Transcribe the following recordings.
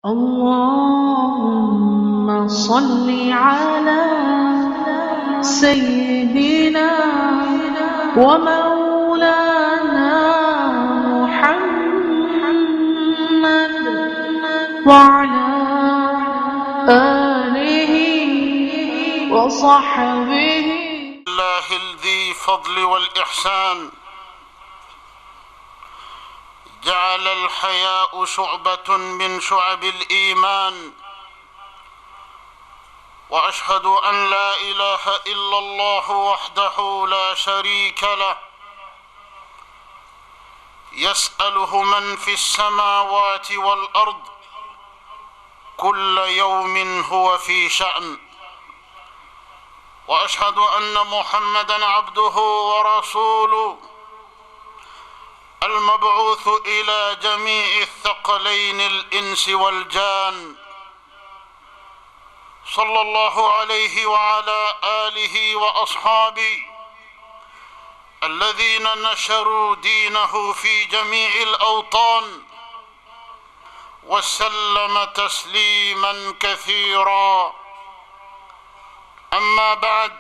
اللهم صل على سيدنا ومولانا محمد وعلى آله وصحبه الله ذي فضل والإحسان جعل الحياء شعبة من شعب الإيمان، وأشهد أن لا إله إلا الله وحده لا شريك له، يسأله من في السماوات والأرض كل يوم هو في شأن. وأشهد أن محمدًا عبده ورسوله المبعوث إلى جميع الثقلين الإنس والجان، صلى الله عليه وعلى آله وأصحابه الذين نشروا دينه في جميع الأوطان، وسلم تسليماً كثيراً. أما بعد،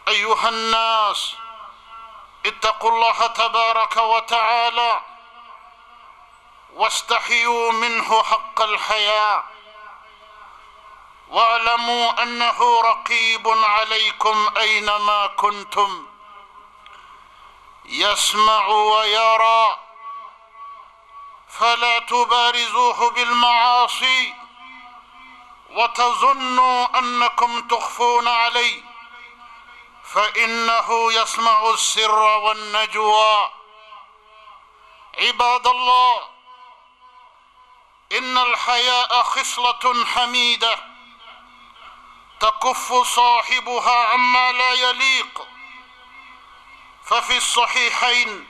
أيها الناس، اتقوا الله تبارك وتعالى واستحيوا منه حق الحياء، واعلموا أنه رقيب عليكم أينما كنتم، يسمع ويرى، فلا تبارزوه بالمعاصي وتظنوا أنكم تخفون عليه، فإنه يسمع السر والنجوى. عباد الله، إن الحياء خصلة حميدة تكف صاحبها عما لا يليق، ففي الصحيحين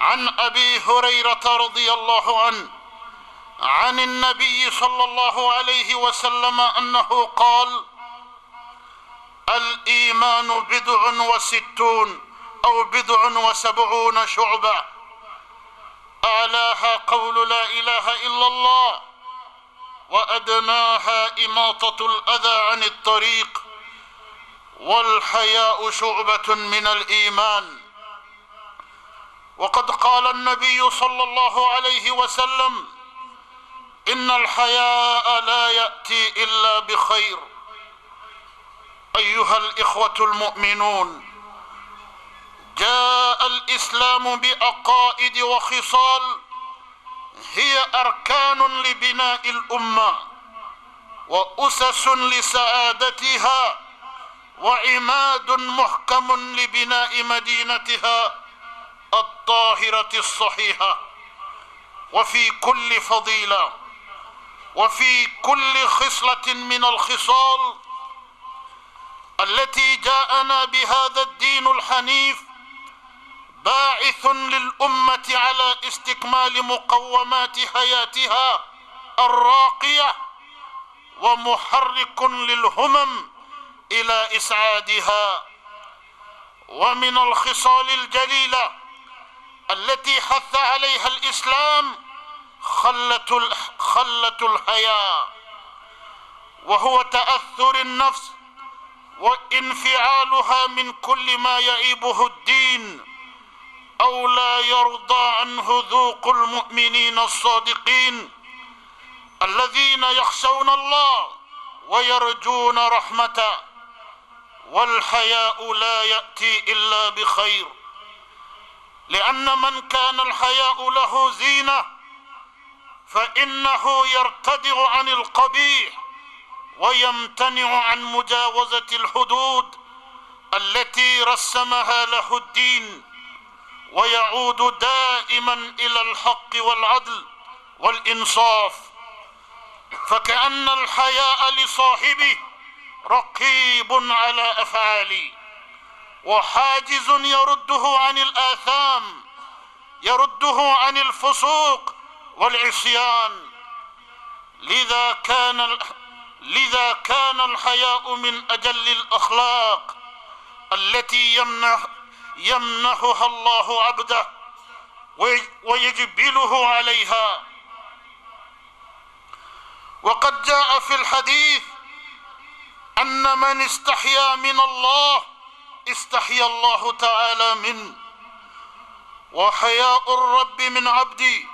عن أبي هريرة رضي الله عنه عن النبي صلى الله عليه وسلم أنه قال: الإيمان 60 أو 70 شعبة، أعلاها قول لا إله إلا الله، وأدناها إماطة الأذى عن الطريق، والحياء شعبة من الإيمان. وقد قال النبي صلى الله عليه وسلم: إن الحياء لا يأتي إلا بخير. أيها الإخوة المؤمنون، جاء الإسلام بعقائد وخصال هي أركان لبناء الأمة، وأسس لسعادتها، وعماد محكم لبناء مدينتها الطاهرة الصحيحة. وفي كل فضيلة وفي كل خصلة من الخصال التي جاءنا بهذا الدين الحنيف باعث للأمة على استكمال مقومات حياتها الراقية، ومحرك للهمم إلى إسعادها. ومن الخصال الجليلة التي حث عليها الإسلام خلة الحياء، وهو تأثر النفس وانفعالها من كل ما يعيبه الدين أو لا يرضى عنه ذوق المؤمنين الصادقين الذين يخشون الله ويرجون رحمته. والحياء لا يأتي إلا بخير، لأن من كان الحياء له زينة فإنه يرتدع عن القبيح ويمتنع عن مجاوزة الحدود التي رسمها له الدين، ويعود دائما إلى الحق والعدل والإنصاف. فكأن الحياء لصاحبه رقيب على أفعاله، وحاجز يرده عن الآثام، يرده عن الفسوق والعصيان. لذا كان الحياء من أجل الأخلاق التي يمنحها الله عبده ويجبله عليها. وقد جاء في الحديث أن من استحيا من الله استحيا الله تعالى منه، وحياء الرب من عبدي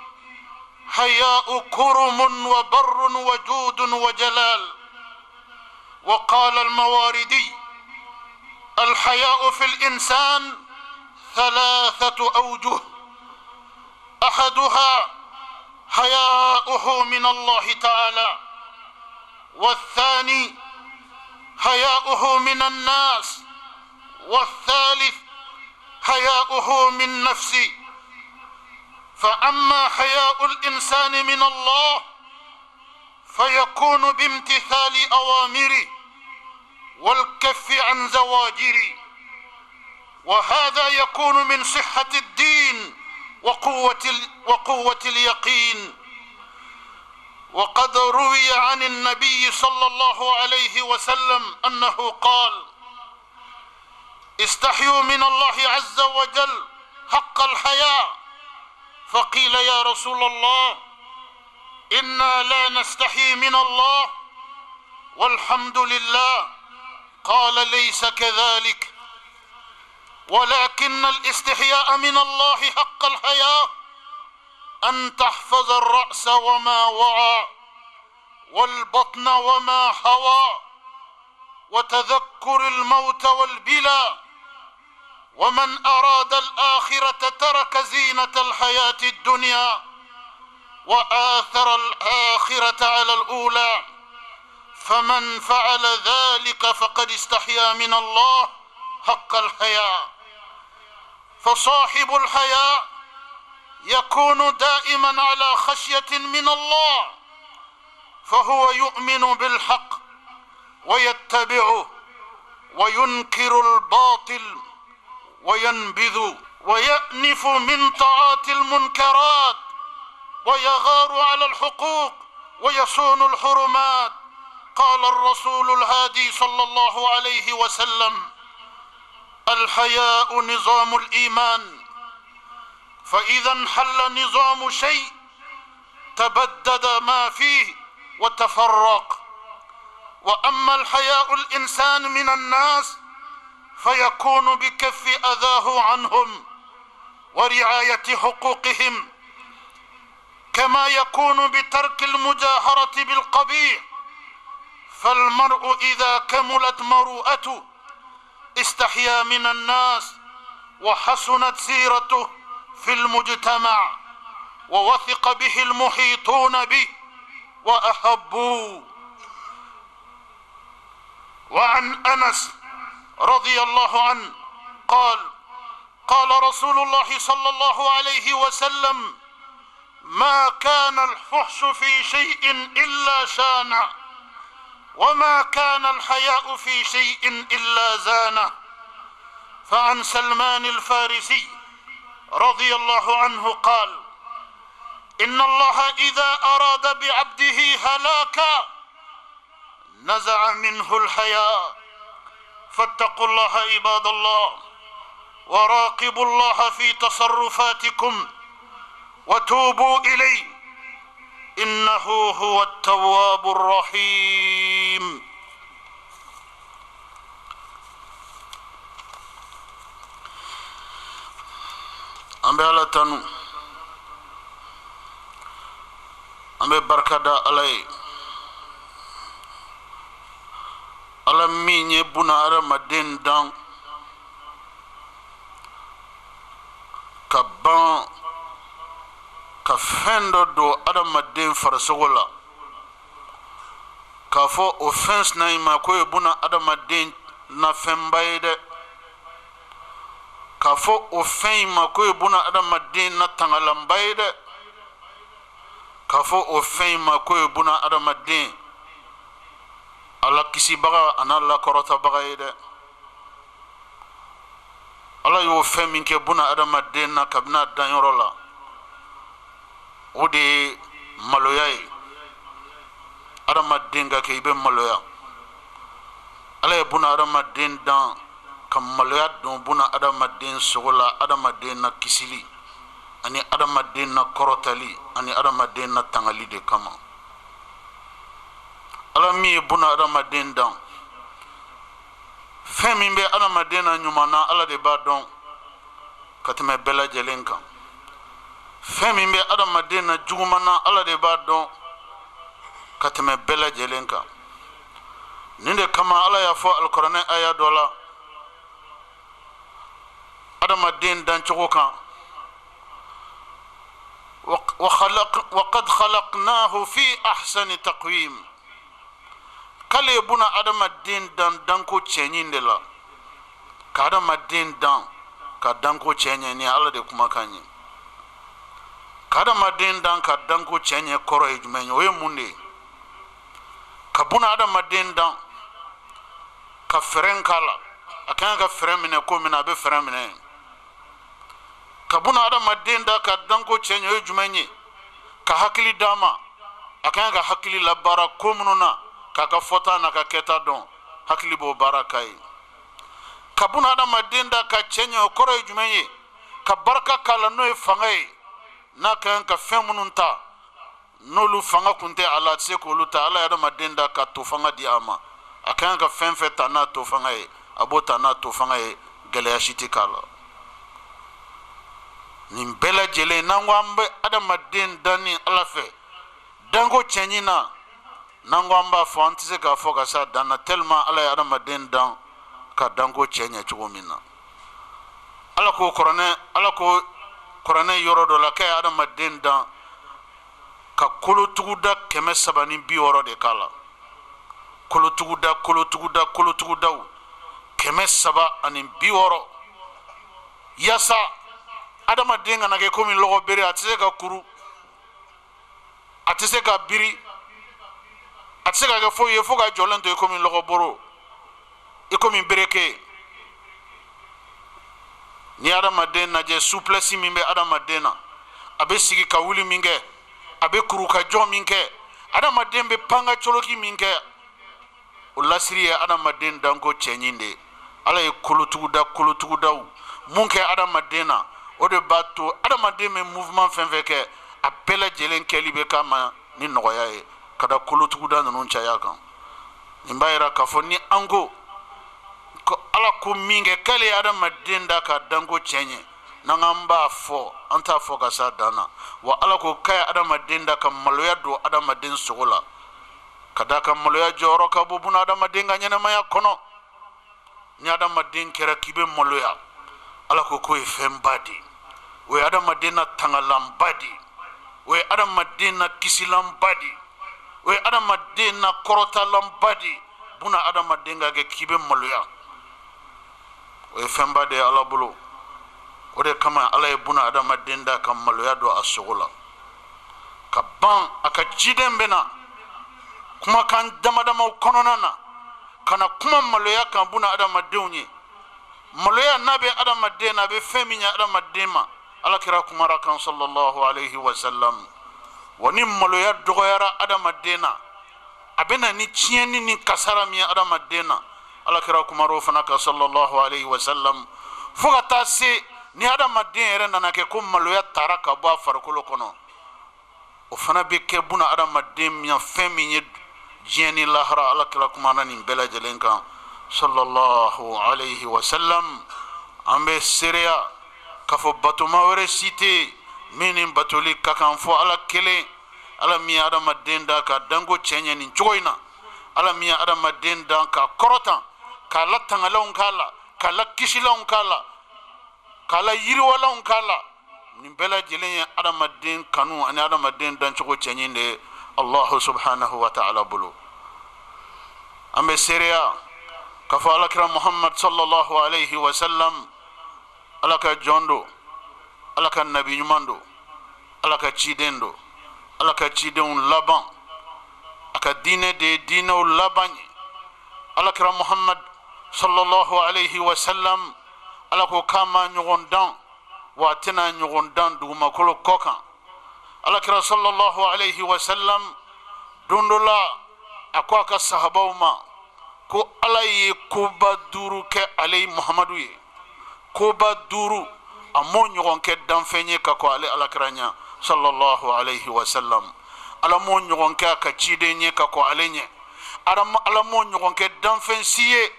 حياء كرم وبر وجود وجلال. وقال المواردي: الحياء في الإنسان 3 أوجه، أحدها حياؤه من الله تعالى، والثاني حياؤه من الناس، والثالث حياؤه من نفسه. فأما حياء الإنسان من الله فيكون بامتثال أوامره والكف عن زواجره، وهذا يكون من صحة الدين وقوة اليقين. وقد روي عن النبي صلى الله عليه وسلم أنه قال: استحيوا من الله عز وجل حق الحياء. فقيل: يا رسول الله، إنا لا نستحي من الله والحمد لله. قال: ليس كذلك، ولكن الاستحياء من الله حق الحياء أن تحفظ الرأس وما وعى، والبطن وما حوى، وتذكر الموت والبلى. ومن أراد الآخرة ترك زينة الحياة الدنيا وآثر الآخرة على الأولى، فمن فعل ذلك فقد استحيا من الله حق الحياء. فصاحب الحياء يكون دائما على خشية من الله، فهو يؤمن بالحق ويتبعه، وينكر الباطل وينبذ، ويأنف من طاعات المنكرات، ويغار على الحقوق، ويصون الحرمات. قال الرسول الهادي صلى الله عليه وسلم: الحياء نظام الإيمان، فإذا انحل نظام شيء تبدد ما فيه وتفرق. وأما الحياء الإنسان من الناس فيكون بكف أذاه عنهم ورعاية حقوقهم، كما يكون بترك المجاهرة بالقبيح. فالمرء إذا كملت مروءته استحيا من الناس، وحسنت سيرته في المجتمع، ووثق به المحيطون به وأحبوه. وعن أنس رضي الله عنه قال: قال رسول الله صلى الله عليه وسلم: ما كان الفحش في شيء إلا شانه، وما كان الحياء في شيء إلا زانه. فعن سلمان الفارسي رضي الله عنه قال: إن الله إذا أراد بعبده هلاكا نزع منه الحياء. فاتقوا الله عباد الله، وراقبوا الله في تصرفاتكم، وتوبوا إليه، إنه هو التواب الرحيم. أمبي على تنو أمبي بركة علي على مين يبنا رمضان دان كبان كفندو دو رمضان فرسولا كفو offense na ima ko yebuna رمضان na fembaide kafo ofen ma ko yebuna رمضان na tangalambaide kafo ofen ma ko yebuna رمضان ala kisi baga ana la korota baga yede ala yo fe min ke buna adama denna kabna dan yorola odi maloyay adama denga ke ibe maloya ala e buna adama den dan kam maloya don buna adama den sogola adama denna kisili ani adama denna korotali ani adama denna tangali de kama ala mi buna adamaden dan fɛn min bɛ adamaden na ɲuman na ala de b'a dɔn ka tɛmɛ bɛɛ lajɛlen kan fɛn min bɛ adamaden na juguman na ala de b'a dɔn ka tɛmɛ bɛɛ lajɛlen kan nin de kama ala y'a fɔ alikuranɛ aya dɔ la adamaden dancogo kan وقد خلقناه في أحسن تقويم kale buna adamaden dan danko cɛɲin de la ka adamaden dan ka danko cɛɲɛ ni ala de kuma kan ye ka adamaden dan ka danko cɛɲɛ kɔrɔ ye jumɛn ye o ye mun de ye ka buna adamaden dan ka fɛrɛn k'a la a kan ka fɛrɛn minɛ ko min na a bɛ fɛrɛn minɛ ka buna adamaden da ka danko cɛɲɛ o ye jumɛn ye ka hakili d'a ma a kan ka hakili labaara ko minnu na k'a ka fɔta n'a ka kɛta dɔn hakili b'o baara k'a ye ka buna adamaden da ka cɛɲɛ o kɔrɔ ye jumɛn ye ka barika k'a la n'o ye fanga ye n'a kan ka fɛn minnu ta n'olu fanga kun tɛ a la a tɛ se k'olu ta ala ye adamaden da ka to fanga di a ma a kan ka fɛn fɛn ta n'a to fanga ye a b'o ta n'a to fanga ye gɛlɛya si tɛ k'a la nin bɛɛ lajɛlen n'an ko an bɛ adamaden dan ni ala fɛ danko cɛɲi na n'an ko an b'a fɔ an tɛ se k'a fɔ ka s'a dan na tellement ala ye adamaden dan ka danko cɛ ɲɛ cogo min na ala ko kuranɛ yɔrɔ dɔ la k'a ye adamaden dan ka kolotuguda 360 de k'a la kolotugudaw 360 yaasa adamaden kana kɛ komi lɔgɔ bere a tɛ se ka kuru a tɛ se ka biri a tɛ se ka kɛ foyi ye fo ka jɔlen to i komi lɔgɔboro i komi bereke ni adamaden lajɛ souplesse min bɛ adamaden na a bɛ sigi ka wuli min kɛ a bɛ kuru ka jɔ min kɛ adamaden bɛ pan ka coloki min kɛ o lasiri ye adamaden danko cɛɲi de ala ye kolotugudaw mun kɛ adamaden na o de b'a to adamaden bɛ mouvement fɛn fɛn kɛ a bɛɛ lajɛlen kɛli bɛ k'a ma ni nɔgɔya ye ka da kolotuguda ninnu caya kan nin b'a yira k'a fɔ ni an ko ala ko min kɛ k'ale ye adamaden da ka danko cɛɲɛ n'an k'an b'a fɔ an t'a fɔ ka s'a dan na wa ala ko k'a ye adamaden da ka maloya don adamaden sogo la ka da ka maloya jɔyɔrɔ ka bɔ buna adamaden ka ɲɛnamaya kɔnɔ ni adamaden kɛra k'i bɛ maloya ala ko k'o ye fɛnba de o ye adamaden na tangalanba de o ye adamaden na kisilanba de o ye adamaden na kɔrɔtalanba de buna adamaden ka kɛ k'i bɛ maloya o ye fɛnba de ye ala bolo o de kama ala ye buna adamaden da ka maloya don a sogo la ka ban a ka ciden bɛ na kumakan damadamaw kɔnɔna na ka na kuma maloya kan buna adamadenw ye maloya n'a bɛ adamaden na a bɛ fɛn min ɲɛ adamaden ma ala kira kumara kan sallallahu alaihi wa sallam wa ni maloya dɔgɔyara adamaden na a bɛ na ni tiɲɛni ni kasara min ye adamaden na ala kira kumara o fana kan sallallahu alaihi wa sallam fo ka taa se ni adamaden yɛrɛ nana kɛ ko maloya taara ka bɔ a farikolo kɔnɔ o fana bɛ kɛ buna adamaden min fɛn min ye diɲɛ ni lahara ala kira kumara nin bɛɛ lajɛlen kan sallallahu alaihi wa sallam an bɛ seereya k'a fɔ batoma wɛrɛ si tɛ yen min ni batoli ka kan fɔ ala kelen ala min ye adamaden da ka danko cɛɲɛ nin cogo in na ala min ye adamaden da ka kɔrɔtan k'a la tangalanw k'a la k'a la kisilanw k'a la k'a la yiriwalanw k'a la nin bɛɛ lajɛlen ye adamaden kanu ani adamaden dancogo cɛɲi de ye allahu subhanahu wa ta'ala bolo an bɛ seereya k'a fɔ alakira muhammad sallallahu alaihi wa sallam ala ka jɔn do ala ka nabi ɲuman do ala ka ciden do ala ka cidenw laban a ka diinɛ de ye diinɛw laban ye alakira muhammad sallallahu alaihi wa sallam ala ko k'a ma ɲɔgɔn dan wa a tɛna ɲɔgɔn dan dugumakolo kɔ kan alakira sallallahu alaihi wa sallam don dɔ la a ko a ka sahabaw ma ko ala ye koba 5 kɛ ale muhamadu ye koba 5 a m'o ɲɔgɔn kɛ danfɛn ye ka kɔ ale alakira ɲɛ sallallahu alaihi wa sallam ala m'o ɲɔgɔn kɛ a ka ciden ye ka kɔ ale ɲɛ ala mo ɲɔgɔn kɛ danfɛn si ye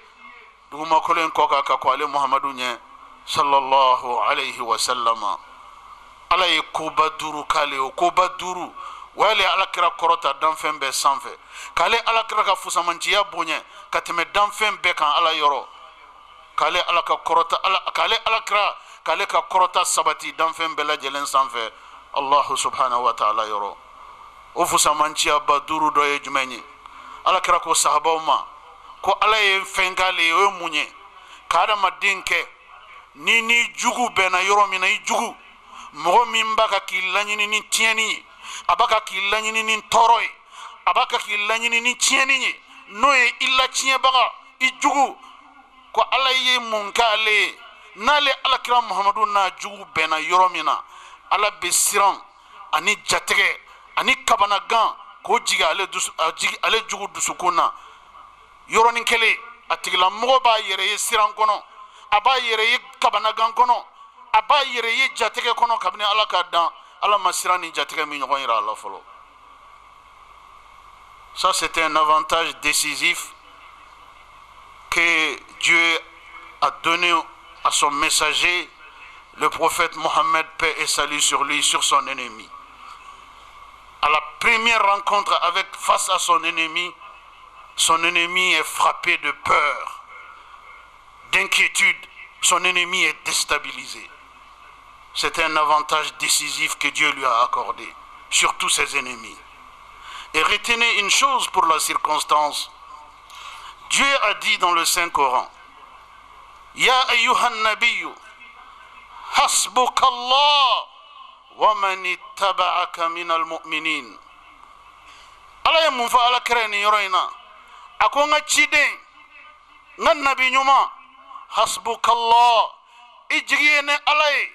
dugumakolo in kɔ kan ka ko ale muhamadu ɲɛ sallallahu alayhi wa sallama. ala ye koba duuru k'ale o koba duuru o y'ale alakira kɔrɔta danfɛn bɛɛ sanfɛ k'ale alakira ka fusamanciya bonya ka tɛmɛ danfɛn bɛɛ kan ala yɔrɔ k'ale ala ka kɔrɔta k'ale alakira k'ale ka kɔrɔta sabati danfɛn bɛɛ lajɛlen sanfɛ allahu subhanahu wa ta'ala yɔrɔ. o fusamanciya ba duuru dɔ ye jumɛn ye? alakira ko sahabaw ma ko ala ye fɛn k'ale ye o ye mun ye? ka adamaden kɛ ni jugu bɛnna yɔrɔ min na i jugu mɔgɔ min b'a ka k'i laɲini ni tiɲɛni ye a b'a ka k'i laɲini ni tɔɔrɔ ye a b'a ka k'i laɲini ni tiɲɛni ye n'o ye i latiɲɛbaga i jugu ko ala ye mun k'ale ye n'ale alakira muhamadu n'a jugu bɛnna yɔrɔ min na ala bɛ siran ani jatigɛ ani kabanagan k'o jigi ale jugu dusukun na yɔrɔnin kelen a tigilamɔgɔ b'a yɛrɛ ye siran kɔnɔ a b'a yɛrɛ ye kabanagan kɔnɔ a b'a yɛrɛ ye jatigɛ kɔnɔ kabini ala ka dan ala ma siran ni jatigɛ min ɲɔgɔn yira a la fɔlɔ. Ça c'est un avantage décisif que Dieu a donné à son messager, le prophète Mohammed, paix et salut sur lui, sur son ennemi. À la première rencontre face à son ennemi est frappé de peur, d'inquiétude, son ennemi est déstabilisé. C'est un avantage décisif que Dieu lui a accordé sur tous ses ennemis. Et retenez une chose pour la circonstance. Dieu a dit dans le Saint-Coran, Ya ayyuhan nabiyyu, hasbukallah wa man ittaba'aka minal mu'minin. Ala ye mun fɔ alakira ni yɔrɔ in na a ko n ka ciden n ka nabi ɲuman hasbukallah i jigi ye ni ala ye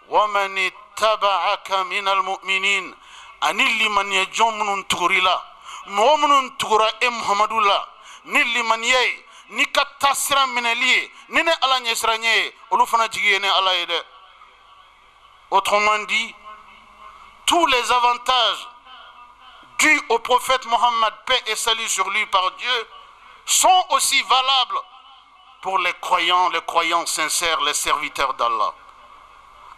wa man ittaba'aka minal mu'minin ani limaniya jɔn minnu tugura la mɔgɔ minnu tugura e muhamadu la ni limaniya ye ni ka taa sira minɛli ye ni ne ala ɲɛsiranɲɛ ye olu fana jigi ye ni ala ye dɛ. Autrement dit, tous les avantages dus au prophète Mohammed, paix et salut sur lui par Dieu, sont aussi valables pour les croyants sincères, les serviteurs d'Allah.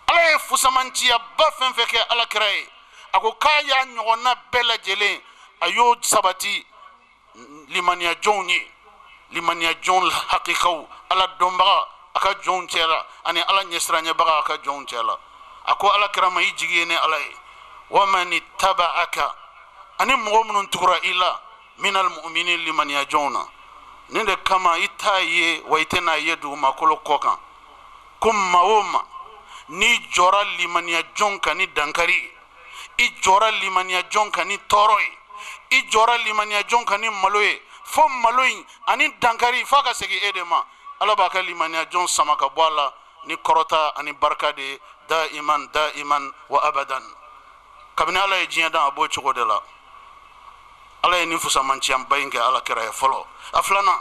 Allah ye fusamantiya ba fɛn fɛn kɛ alakira ye a ko k'a y'a ɲɔgɔnna bɛɛ lajɛlen a y'o sabati limaniya jɔnw ye limaniya jɔn hakikaw ala dɔnbaga a ka jɔnw cɛla ani ala ɲɛsiranɲɛbaga a ka jɔnw cɛla. a ko alakira ma i jigi ye ni ala ye wa man ittaba'aka ani mɔgɔ minnu tugura i la minal mu'minin limaniya jɔnw na. nin de kama i t'a ye wa i tɛna ye dugumakolo kɔ kan ko maa o maa n'i jɔra limaniya jɔn kan ni dankari i jɔra limaniya jɔn kan ni tɔɔrɔ ye i jɔra limaniya jɔn kan ni malo ye fo malo in ani dankari f'a ka segin e de ma. ala b'a ka limaniya jɔn sama ka bɔ a la ni kɔrɔta ani barika de ye da'iman wa abadan. kabini ala ye diɲɛ dan a b'o cogo de la. ala ye nin fusamanciyanba in kɛ alakira ye fɔlɔ. a filanan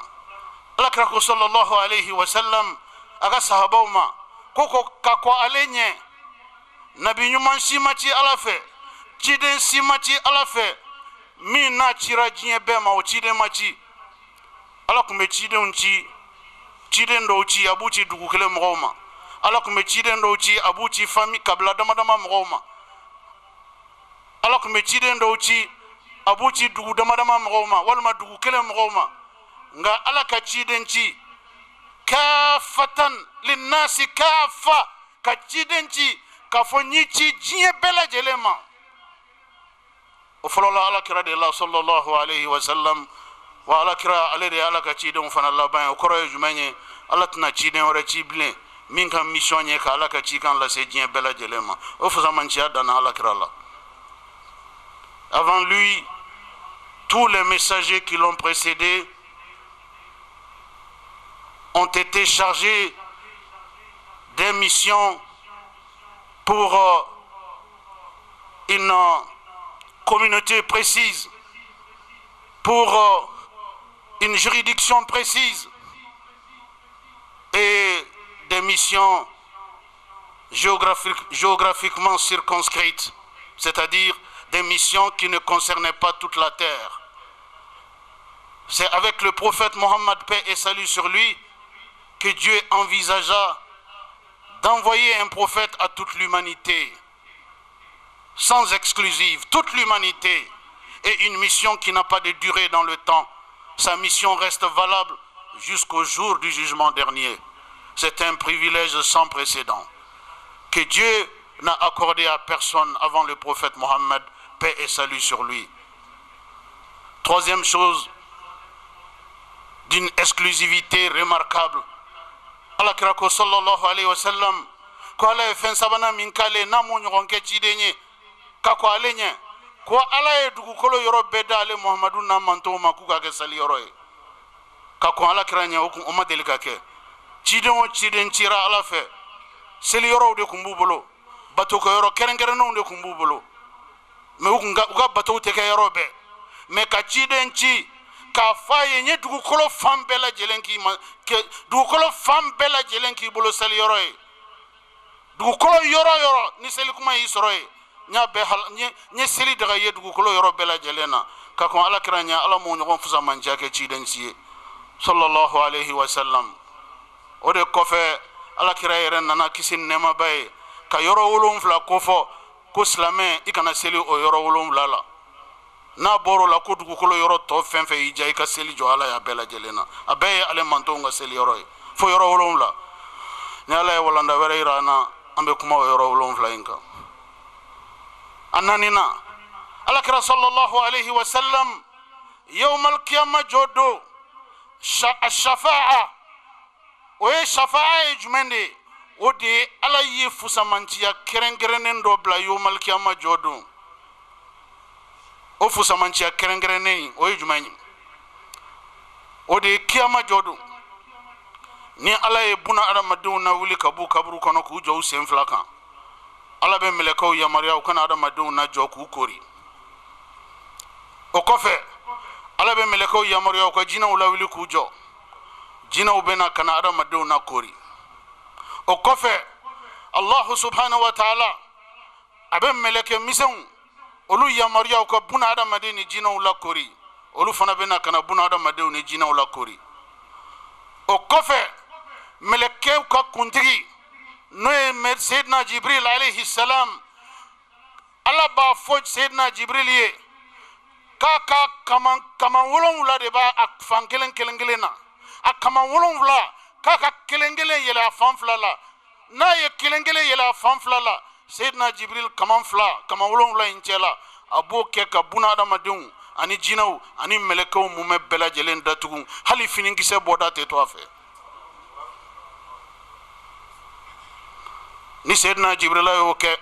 alakira ko sallallahu alayhi wa sallam a ka sahabaw ma ko ka kɔ ale ɲɛ nabi ɲuman si ma ci ala fɛ ciden si ma ci ala fɛ min n'a cira diɲɛ bɛɛ ma o ciden ma ci. ala tun bɛ cidenw ci ciden dɔw ci a b'u ci dugu kelen mɔgɔw ma. ala tun bɛ ciden dɔw ci a b'u ci kabila damadama mɔgɔw ma. ala tun bɛ ciden dɔw ci a b'u ci dugu damadama mɔgɔw ma walima dugu kelen mɔgɔw ma. nka ala ka ciden ci kafatan linnasi kafa ka ciden ci k'a fɔ n y'i ci diɲɛ bɛɛ lajɛlen ma. o fɔlɔla alakira de la sallallahu alayhi wa sallam wa alakira ale de ye ala ka cidenw fana laban ye. o kɔrɔ ye jumɛn ye? ala tɛna ciden wɛrɛ ci bilen min ka mission ye ka ala ka cikan lase diɲɛ bɛɛ lajɛlen ma. o fusamanciya danna alakira la. Avant lui, tous les messagers qui l'ont précédé ont été chargés des missions pour une communauté précise, pour une juridiction précise et des missions géographiquement circonscrites, c'est-à-dire des missions qui ne concernaient pas toute la terre. C'est avec le prophète Mohammed, paix et salut sur lui, que Dieu envisagea d'envoyer un prophète à toute l'humanité, sans exclusive, toute l'humanité, et une mission qui n'a pas de durée dans le temps. Sa mission reste valable jusqu'au jour du jugement dernier. C'est un privilège sans précédent que Dieu n'a accordé à personne avant le prophète Mohammed, paix et salut sur lui. Troisième chose, d'une exclusivité remarquable. Allah kirako sallallahu alayhi wa sallam ko ala fen sabana min kale namu nyogon ke cidenye kako alenye ko ala e dugu kolo yoro beda ale Muhammadu na manto ma ku ka ke sali yoro e kako ala kiranya o ma delika ke ciden o ciden cira ala fe seli yoro de kumbu bolo bato ko yoro kerengere no de kumbu bolo me uga bato te ke yoro be me ka ciden ci ka faye nye dugukolo fan bɛɛ lajɛlen k'i ma dugukolo fan bɛɛ lajɛlen k'i bolo seli yɔrɔ ye dugukolo yɔrɔ yɔrɔ ni seli kuma y'i sɔrɔ ye nye seli daga ye dugukolo yɔrɔ bɛɛ lajɛlen na ka kɔn ala kira ɲɛ ala m'o ɲɔgɔn fusamantiya kɛ ciden si ye sallallahu alayhi wa sallam. O de kɔfɛ ala kira yɛrɛ nana kisi nɛɛmaba ye ka yɔrɔ 7 kofɔ ko silamɛ i kana seli o yɔrɔ 7 la. n'a bɔr'o la ko dugukolo yɔrɔ tɔ fɛn fɛn y'i diya i ka seli jɔ ala y'a bɛɛ lajɛlen na a bɛɛ ye ale mantonw ka seli yɔrɔ ye fo yɔrɔ 7 ni ala ye walanda wɛrɛ yira an na an bɛ kuma o yɔrɔ 7 in kan. a nanina alakira sallallahu alayhi wa sallam yawmal qiyama jɔ don shafa'a o ye shafa'a ye jumɛn de ye o de ye ala ye fusamantiya kɛrɛnkɛrɛnnen dɔ bila yawmal qiyama jɔ don. O fusamantiya kɛrɛnkɛrɛnnen o ye jumɛn ye o de ye kiyama jɔ don ni ala ye buna adamadenw na wuli ka b'u kaburu kɔnɔ k'u jɔ u sen 2 kan ala bɛ mɛlɛkɛw yamaruya u kana adamadenw na jɔ k'u kori. O kɔfɛ ala bɛ mɛlɛkɛw yamaruya u ka jinɛw la wuli k'u jɔ jinɛw bɛ na kana adamadenw na kori. O kɔfɛ Allahu subhanahu wa ta'ala a bɛ mɛlɛkɛ misɛnw olu yamaruya u ka buna adamaden ni jinɛw la kori olu fana bɛ na kana buna adamadenw ni jinɛw la kori. O kɔfɛ mɛlɛkɛw ka kuntigi n'o ye Seydina Jibril alayhi salam ala b'a fɔ Seydina Jibril ye k'a ka kaman 7 de b'a fan kelen na a kaman 7 k'a ka kelen yɛlɛ a fan 2 la n'a ye kelen yɛlɛ a fan 2 la Seydina Jibril kaman 7 in cɛ la a b'o kɛ ka buna adamadenw ani jinɛw ani mɛlɛkɛw mumɛ bɛɛ lajɛlen datugu hali finikisɛ bɔda tɛ to a fɛ. Ni Seydina Jibril y'o kɛ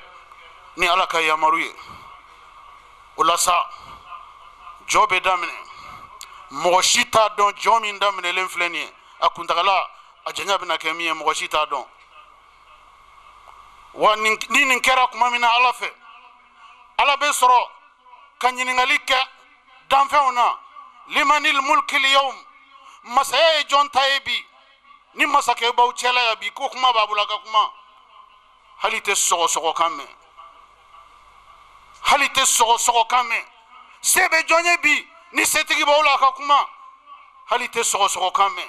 ni ala ka yamaru ye o la sa jɔ bɛ daminɛ mɔgɔ si t'a dɔn jɔ min daminɛlen filɛ nin ye a kuntagala a janya bɛna kɛ min ye mɔgɔ si t'a dɔn. Wa ni nin kɛra kuma min na ala fɛ ala bɛ sɔrɔ ka ɲininkali kɛ danfɛnw na limanil mulkil yawm masaya ye jɔn ta ye bi ni masakɛ b'aw cɛla ya bi ko kuma b'a bolo a ka kuma hali tɛ sɔgɔsɔgɔ kan mɛn hali tɛ sɔgɔsɔgɔ kan mɛn se bɛ jɔn ye bi ni setigi b'aw la a ka kuma hali tɛ sɔgɔsɔgɔ kan mɛn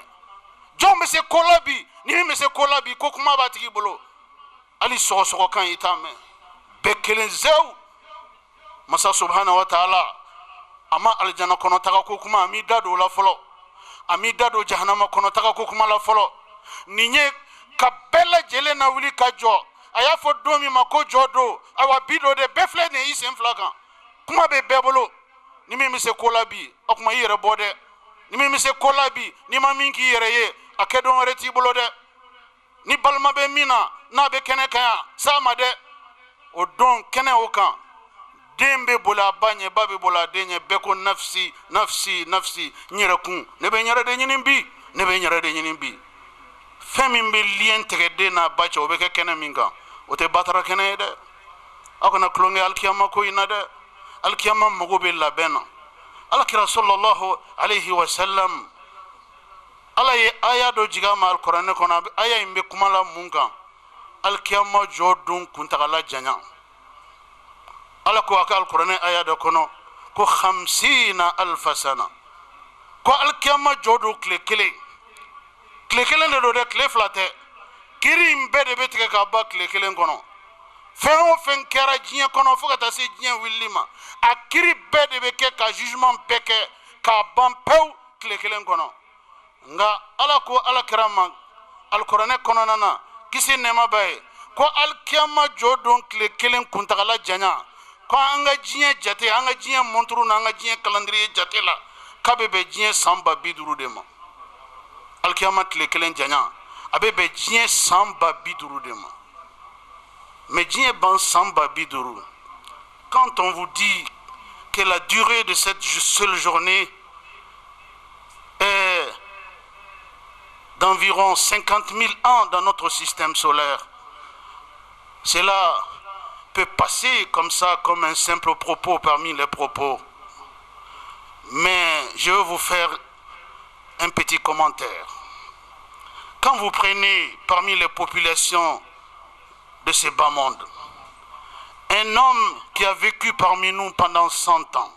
jɔn bɛ se ko la bi ni min bɛ se ko la bi ko kuma b'a tigi bolo hali sɔgɔsɔgɔ kan i t'a mɛn bɛɛ kelen zew masa subhanahu wa ta'ala a ma alijana kɔnɔ taga ko kuma a m'i da don o la fɔlɔ a m'i da don jahanama kɔnɔ taga ko kuma la fɔlɔ nin ye ka bɛɛ lajɛlen na wuli ka jɔ a y'a fɔ don min ma ko jɔ don ayiwa bi don de bɛɛ filɛ nin ye i sen 2 kan kuma bɛ bɛɛ bolo ni min bɛ se ko la bi o kuma i yɛrɛ bɔ dɛ ni min bɛ se ko la bi ni ma min k'i yɛrɛ ye a kɛ don wɛrɛ t'i bolo dɛ ni balima bɛ min na n'a bɛ kɛnɛ kan yan s'a ma dɛ o don kɛnɛ o kan den bɛ boli a ba ɲɛ ba bɛ boli a den ɲɛ bɛɛ ko nafsi nafsi nafsi n yɛrɛ kun ne bɛ n yɛrɛ de ɲini bi ne bɛ n yɛrɛ de ɲini bi fɛn min bɛ lien tigɛ den n'a ba cɛ o bɛ kɛ kɛnɛ min kan o tɛ batara kɛnɛ ye dɛ aw kana tulonkɛ alikiyama ko in na dɛ alikiyama mago bɛ labɛn na alakira sallallahu alayhi wa sallam ala ye aya dɔ jigin a ma alikuranɛ kɔnɔ aya in bɛ kuma la mun kan alikiyama jɔ don kuntagala janya ala ko a ka alikuranɛ aya dɔ kɔnɔ ko 50 alfa sana ko alkiyama jodo kile kelen de do de kile flate kiri mbe de betike ka ba kile kelen kono fen o fen kera jinya kono fo ka ta se jinya willima a kiri be de be ke ka jugement beke ka ban pew kile kelen kono nga ala ko ala kirama alqur'ane kono nana kisi nema baye ko alkiyama jodon kile kelen kuntagala janya ko anga jinya jate anga jinya montru na anga jinya calendrier jate la kabe be jinya samba biduru de ma alkiyama kile kelen janya abe be jinya samba biduru de ma mais jinya ban samba biduru. Quand on vous dit que la durée de cette seule journée est d'environ 50 000 ans dans notre système solaire, cela peut passer comme ça, comme un simple propos parmi les propos. Mais je vais vous faire un petit commentaire. Quand vous prenez parmi les populations de ce bas monde, un homme qui a vécu parmi nous pendant 100 ans,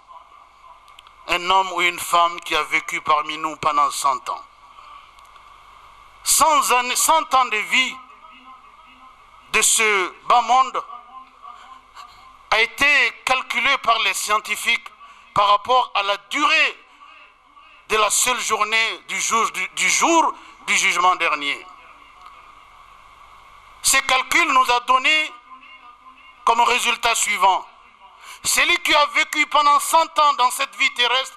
un homme ou une femme qui a vécu parmi nous pendant 100 ans, 100 ans de vie de ce bas monde a été calculé par les scientifiques par rapport à la durée de la seule journée du jour du jugement dernier. Ces calculs nous a donné comme résultat suivant. Celui qui a vécu pendant 100 ans dans cette vie terrestre,